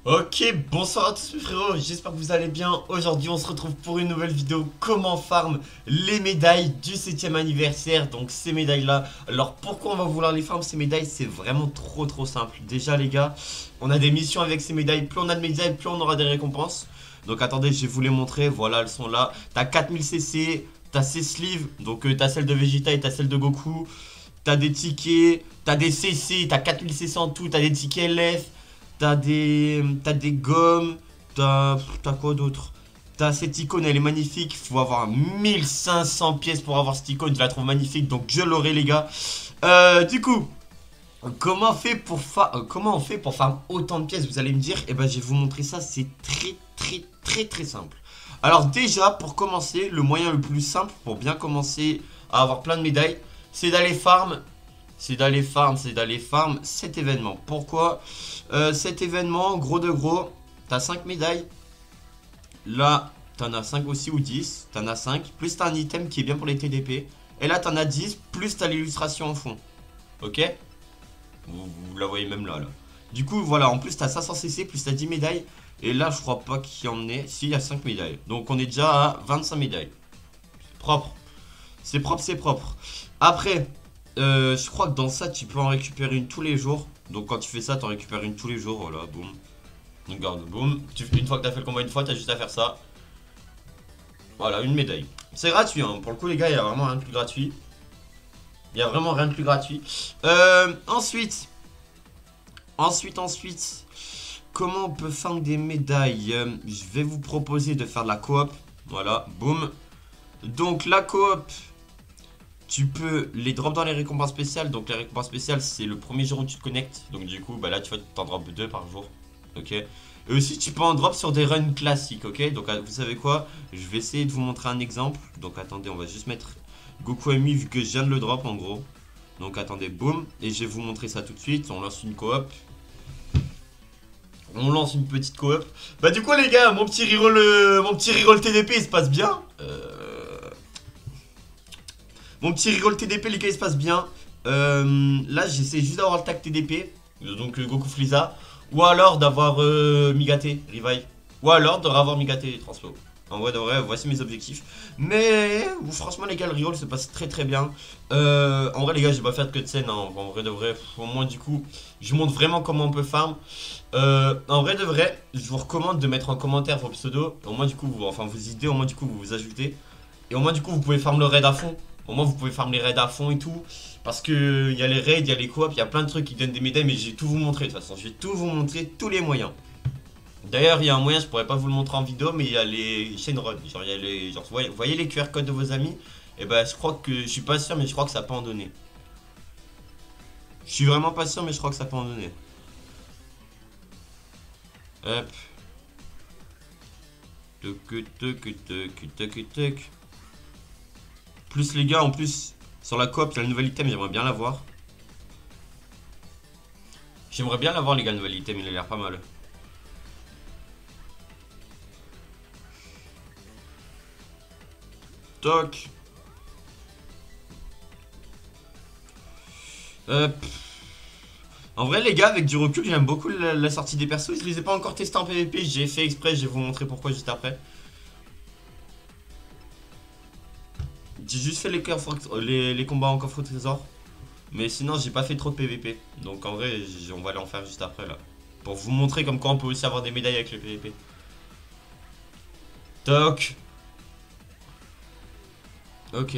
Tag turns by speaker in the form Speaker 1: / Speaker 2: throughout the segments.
Speaker 1: Ok, bonsoir à tous mes frérots, j'espère que vous allez bien. Aujourd'hui on se retrouve pour une nouvelle vidéo comment farm les médailles du 7ème anniversaire. Donc ces médailles là, alors pourquoi on va vouloir les farm ces médailles? C'est vraiment trop simple. Déjà les gars, on a des missions avec ces médailles, plus on a de médailles plus on aura des récompenses. Donc attendez, je vais vous les montrer, voilà elles sont là. T'as 4000 CC, t'as ces sleeves, donc t'as celle de Vegeta et t'as celle de Goku. T'as des tickets, t'as des CC, t'as 4000 CC en tout, t'as des tickets LF. T'as des gommes, t'as quoi d'autre? T'as cette icône, elle est magnifique. Faut avoir 1500 pièces pour avoir cette icône. Je la trouve magnifique, donc je l'aurai, les gars. Du coup, comment on fait pour farm autant de pièces? Vous allez me dire. Et ben, je vais vous montrer ça. C'est très simple. Alors, déjà, pour commencer, le moyen le plus simple pour bien commencer à avoir plein de médailles, c'est d'aller farm cet événement. Pourquoi cet événement, gros de gros, t'as 5 médailles. Là, t'en as 5 aussi ou 10. T'en as 5. Plus t'as un item qui est bien pour les TDP. Et là, t'en as 10. Plus t'as l'illustration en fond. Ok, vous la voyez même là. Du coup, voilà. En plus, t'as 500 CC. Plus t'as 10 médailles. Et là, je crois pas qu'il y en ait. Si, il y a 5 médailles. Donc, on est déjà à 25 médailles. Propre. C'est propre, c'est propre. Après, je crois que dans ça, tu peux en récupérer une tous les jours. Donc quand tu fais ça, tu en récupères une tous les jours. Voilà, boum. Regarde, boum. Une fois que tu as fait le combat une fois, tu as juste à faire ça. Voilà, une médaille. C'est gratuit, hein. Pour le coup, les gars, il y a vraiment rien de plus gratuit. Il y a vraiment rien de plus gratuit. Ensuite, comment on peut farm des médailles? Je vais vous proposer de faire de la coop. Voilà, boum. Donc la coop, tu peux les drop dans les récompenses spéciales. Donc les récompenses spéciales, c'est le premier jour où tu te connectes. Donc du coup, bah là, tu vas t'en drop 2 par jour. Ok. Et aussi, tu peux en drop sur des runs classiques. Ok. Donc vous savez quoi? Je vais essayer de vous montrer un exemple. Donc attendez, on va juste mettre Goku MU vu que je viens de le drop en gros. Donc attendez, boum. Et je vais vous montrer ça tout de suite. On lance une coop. On lance une petite coop. Bah du coup les gars, mon petit reroll TDP il se passe bien. Mon petit reroll TDP, les gars, il se passe bien. Là, j'essaie juste d'avoir le tag TDP. Donc Goku Frieza. Ou alors d'avoir Migate, Revive. Ou alors de revoir Migate Transfo. En vrai de vrai, voici mes objectifs. Mais franchement, les gars, le reroll se passe très bien. En vrai, les gars, j'ai pas fait de cutscene. Hein. En vrai de vrai, au moins, du coup, je montre vraiment comment on peut farm. En vrai de vrai, je vous recommande de mettre en commentaire vos pseudos. Au moins, du coup, enfin, vos idées, au moins, du coup, vous vous ajoutez. Et au moins, du coup, vous pouvez farm le raid à fond. Au moins, vous pouvez farm les raids à fond et tout. Parce que il y a les raids, il y a les coops, il y a plein de trucs qui donnent des médailles. Mais je vais tout vous montrer de toute façon. Je vais tout vous montrer, tous les moyens. D'ailleurs, il y a un moyen, je pourrais pas vous le montrer en vidéo, mais il y a les chain run. Genre, il y a les. Genre, vous voyez les QR codes de vos amis? Et ben, je crois que. Je suis pas sûr, mais je crois que ça peut en donner. Je suis vraiment pas sûr, mais je crois que ça peut en donner. Hop. Tuc, tuc, tuc, tuc, tuc. Plus les gars, en plus, sur la coop, il y a le nouvel item, j'aimerais bien l'avoir. J'aimerais bien l'avoir les gars, le nouvel item, il a l'air pas mal. Toc. Hop. En vrai les gars, avec du recul, j'aime beaucoup la sortie des persos. Je les ai pas encore testés en PvP, j'ai fait exprès, je vais vous montrer pourquoi juste après. J'ai juste fait les combats en coffre au trésor. Mais sinon, j'ai pas fait trop de PvP. Donc en vrai, on va aller en faire juste après là. Pour vous montrer comme quoi on peut aussi avoir des médailles avec le PvP. Toc. Ok.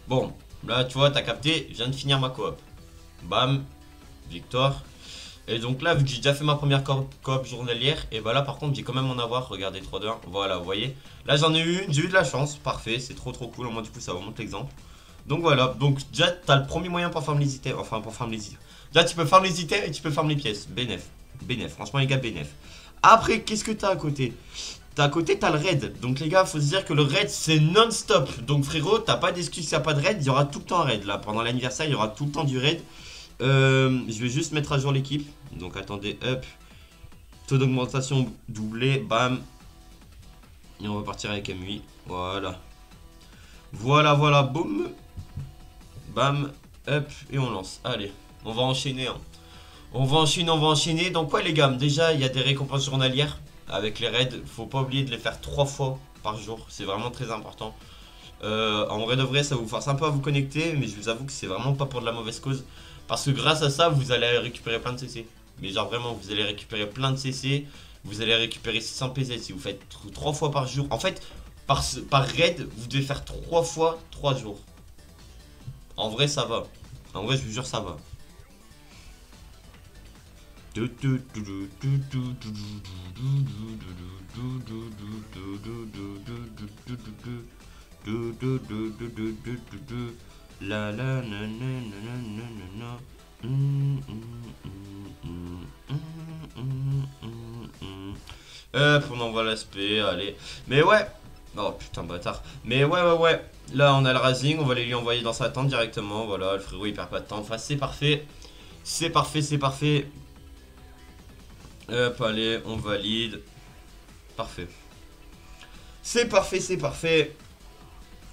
Speaker 1: Bon, là tu vois, t'as capté, je viens de finir ma coop. Bam. Victoire. Et donc là, vu que j'ai déjà fait ma première coop journalière, et bah là par contre, j'ai quand même en avoir. Regardez, 3, 2, 1. Voilà, vous voyez. Là, j'en ai eu une, j'ai eu de la chance. Parfait, c'est trop cool. Au moins, du coup, ça vous montre l'exemple. Donc voilà, donc déjà t'as le premier moyen pour farm les items, enfin pour farm les items. Déjà tu peux farm les items et tu peux farm les pièces, bénef, bénef, franchement les gars bénef. Après qu'est-ce que t'as à côté? T'as à côté t'as le raid, donc les gars faut se dire que le raid c'est non-stop. Donc frérot t'as pas d'excuse s'il n'y a pas de raid, il y aura tout le temps un raid là, pendant l'anniversaire il y aura tout le temps du raid. Je vais juste mettre à jour l'équipe, donc attendez, hop, taux d'augmentation doublé, bam. Et on va partir avec MUI, voilà. Voilà, boum. Bam, hop, et on lance. Allez, on va enchaîner. Hein. On va enchaîner, on va enchaîner. Donc ouais les gars, déjà il y a des récompenses journalières avec les raids. Faut pas oublier de les faire 3 fois par jour. C'est vraiment très important. En vrai de vrai, ça vous force un peu à vous connecter. Mais je vous avoue que c'est vraiment pas pour de la mauvaise cause. Parce que grâce à ça, vous allez récupérer plein de CC. Mais genre vraiment, vous allez récupérer plein de CC. Vous allez récupérer 600 PZ si vous faites 3 fois par jour. En fait, par raid, vous devez faire 3 fois 3 jours. En vrai, ça va. En vrai, je vous jure, ça va. La la na na na na na na. On envoie l'aspect, allez. Mais ouais. Oh putain, bâtard. Mais ouais. Là, on a le Razing, on va aller lui envoyer dans sa tente directement. Voilà, le frérot, il perd pas de temps. Enfin, c'est parfait. C'est parfait. Hop, allez, on valide. Parfait. C'est parfait.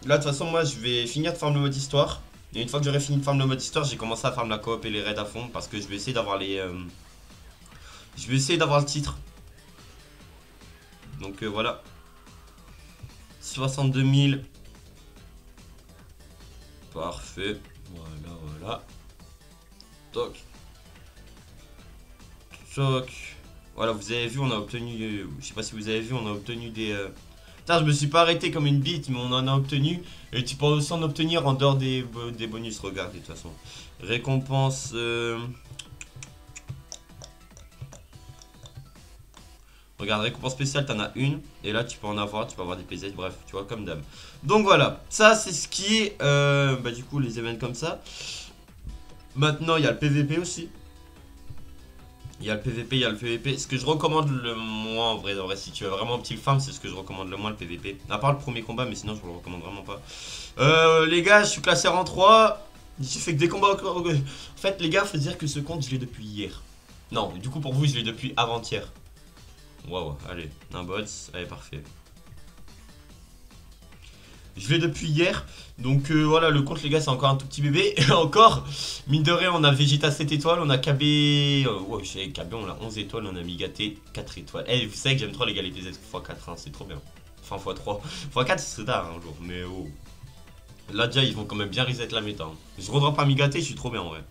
Speaker 1: Là, de toute façon, moi, je vais finir de farm le mode histoire. Et une fois que j'aurai fini de farm le mode histoire, j'ai commencé à farm la coop et les raids à fond. Parce que je vais essayer d'avoir les... Je vais essayer d'avoir le titre. Donc, voilà. 62 000. Parfait. Voilà. Toc. Voilà, vous avez vu, on a obtenu... je sais pas si vous avez vu, on a obtenu des... Putain, je me suis pas arrêté comme une bite, mais on en a obtenu. Et tu peux aussi en obtenir en dehors des bonus, regardez, de toute façon. Récompense... Regarde, récompense spéciale, t'en as une. Et là, tu peux avoir des PZ, bref, tu vois, comme d'hab. Donc voilà, ça, c'est ce qui est... du coup, les événements comme ça. Maintenant, il y a le PVP aussi. Il y a le PVP, Ce que je recommande le moins, en vrai, si tu es vraiment un petit farm, c'est ce que je recommande le moins, le PVP. À part le premier combat, mais sinon, je vous le recommande vraiment pas. Les gars, je suis classé en 3. J'ai fait que des combats. En fait, les gars, faut dire que ce compte, je l'ai depuis hier. Non, du coup, pour vous, je l'ai depuis avant-hier. Waouh, allez, un bot, allez, parfait. Je l'ai depuis hier. Donc voilà, le compte les gars c'est encore un tout petit bébé. Et encore, mine de rien on a Vegeta 7 étoiles, on a KB... ouais, je sais, KB on a 11 étoiles, on a Migaté 4 étoiles. Eh, vous savez que j'aime trop les PZ x4, hein, c'est trop bien. Enfin x3. x4 c'est tard un jour, mais oh. Là déjà ils vont quand même bien reset la méta. Hein. Je redrop un Migaté, je suis trop bien en vrai.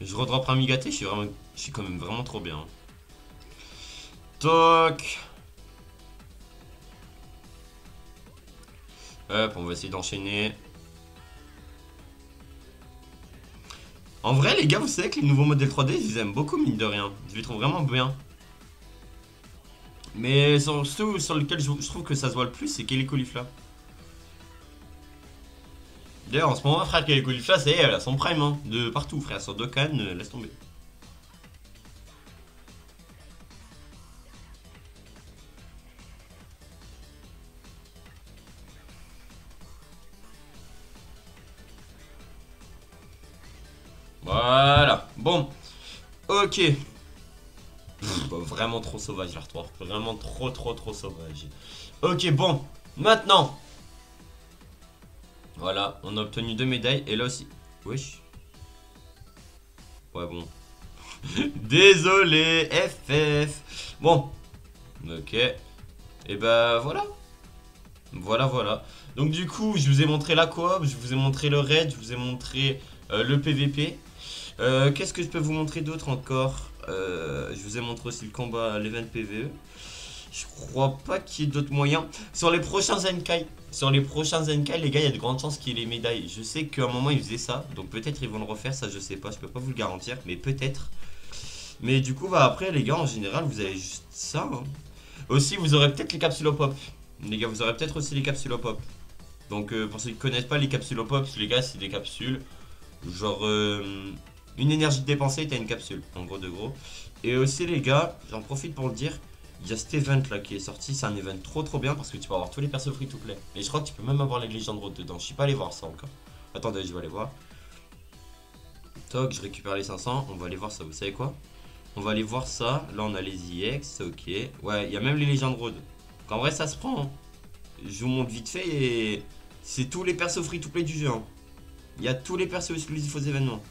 Speaker 1: Je redrop un Migaté, je suis quand même vraiment trop bien. Hein. Toc. Hop, on va essayer d'enchaîner. En vrai, les gars, vous savez que les nouveaux modèles 3D, je les aime beaucoup, mine de rien. Je les trouve vraiment bien. Mais ceux sur lesquels je trouve que ça se voit le plus, c'est Kelly Caulifla. D'ailleurs, en ce moment, frère, Kelly Caulifla, c'est elle a son prime, hein, de partout, frère. Sur Dokkan, laisse tomber. Voilà. Bon. Ok. Vraiment trop sauvage, l'Artoir. Vraiment trop sauvage. Ok, bon. Maintenant. Voilà. On a obtenu 2 médailles. Et là aussi. Wesh. Ouais, bon. Désolé, FF. Bon. Ok. Et bah, voilà. Voilà. Donc, du coup, je vous ai montré la coop. Je vous ai montré le raid. Je vous ai montré le PVP. Qu'est-ce que je peux vous montrer d'autre encore? Je vous ai montré aussi le combat, l'event PVE. Je crois pas qu'il y ait d'autres moyens. Sur les prochains Zenkai, les gars, il y a de grandes chances qu'il y ait les médailles. Je sais qu'à un moment ils faisaient ça, donc peut-être ils vont le refaire, ça je sais pas, je peux pas vous le garantir, mais peut-être. Mais du coup, bah après les gars, en général, vous avez juste ça. Hein. Aussi, vous aurez peut-être les capsules pop. Les gars, vous aurez peut-être aussi les capsules pop. Donc pour ceux qui connaissent pas les capsules pop, les gars, c'est des capsules genre une énergie dépensée, t'as une capsule, en gros de gros. Et aussi les gars, j'en profite pour le dire, il y a cet event là qui est sorti, c'est un event trop bien parce que tu peux avoir tous les persos free to play. Et je crois que tu peux même avoir les légendes road dedans, je suis pas allé voir ça encore. Attendez, je vais aller voir. Toc, je récupère les 500, on va aller voir ça, vous savez quoi? On va aller voir ça, là on a les IX, ok. Ouais, il y a même les légendes road. Donc en vrai ça se prend, hein. Je vous montre vite fait et c'est tous les persos free to play du jeu. Hein. Il y a tous les persos exclusifs aux événements.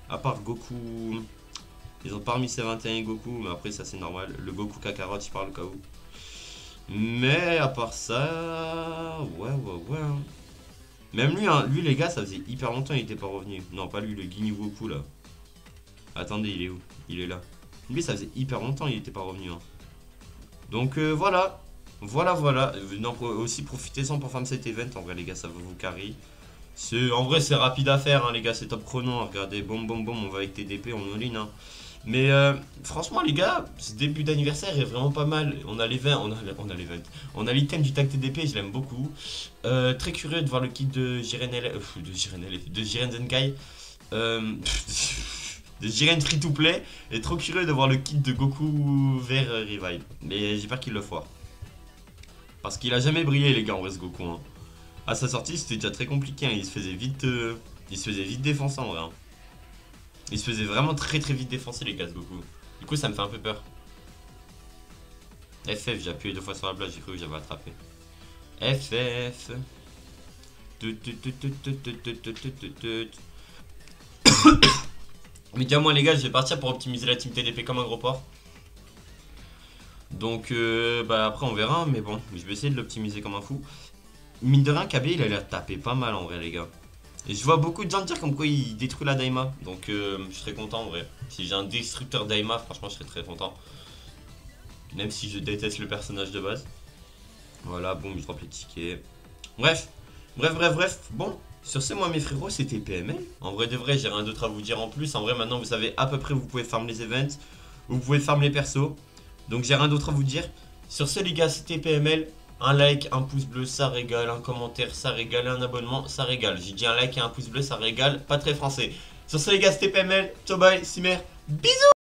Speaker 1: À part Goku. Ils ont pas remis ses 21 Goku, mais après ça c'est normal. Le Goku Kakarot, je parle au cas où. Mais à part ça. Ouais. Même lui, hein, lui les gars, ça faisait hyper longtemps il était pas revenu. Non, pas lui, le Ginyu Goku là. Attendez, il est où? Il est là. Lui, ça faisait hyper longtemps il était pas revenu. Hein. Donc voilà. Voilà. Non, aussi profitez-en pour faire cet event. En vrai, les gars, ça va vous carry. En vrai, c'est rapide à faire, hein, les gars. C'est top chrono. Hein. Regardez, boum, on va avec TDP, on all-in. Hein. Mais franchement, les gars, ce début d'anniversaire est vraiment pas mal. On a les 20, on a l'item du tag TDP, je l'aime beaucoup. Très curieux de voir le kit de Jiren Zenkai. De Jiren Free to Play. Et trop curieux de voir le kit de Goku vers Revive. Mais j'espère qu'il le fera. Parce qu'il a jamais brillé, les gars, en vrai, ce Goku. Hein. À sa sortie, c'était déjà très compliqué. Hein. Il se faisait vite défoncer en vrai. Hein. Il se faisait vraiment très vite défoncer, les gars, ce Goku. Du coup, ça me fait un peu peur. FF, j'ai appuyé 2 fois sur la blague, j'ai cru que j'avais attrapé. FF. Mais dis-moi, les gars, je vais partir pour optimiser la team TDP comme un gros porc. Donc, bah après, on verra. Mais bon, je vais essayer de l'optimiser comme un fou. Mine de rien, KB, il a l'air taper pas mal en vrai, les gars. Et je vois beaucoup de gens dire comme quoi il détruit la Daima. Donc je serais content en vrai. Si j'ai un destructeur Daima, franchement je serais très content. Même si je déteste le personnage de base. Voilà, bon, je drop les tickets. Bref. Bon, sur ce, moi mes frérots, c'était PML. En vrai de vrai, j'ai rien d'autre à vous dire en plus. En vrai, maintenant vous savez à peu près, vous pouvez farm les events. Vous pouvez farm les persos. Donc j'ai rien d'autre à vous dire. Sur ce les gars, c'était PML. Un like, un pouce bleu, ça régale. Un commentaire, ça régale. Un abonnement, ça régale. J'ai dit un like et un pouce bleu, ça régale. Pas très français. Sur ce les gars, c'était PML. Ciao bye, Simer. Bisous.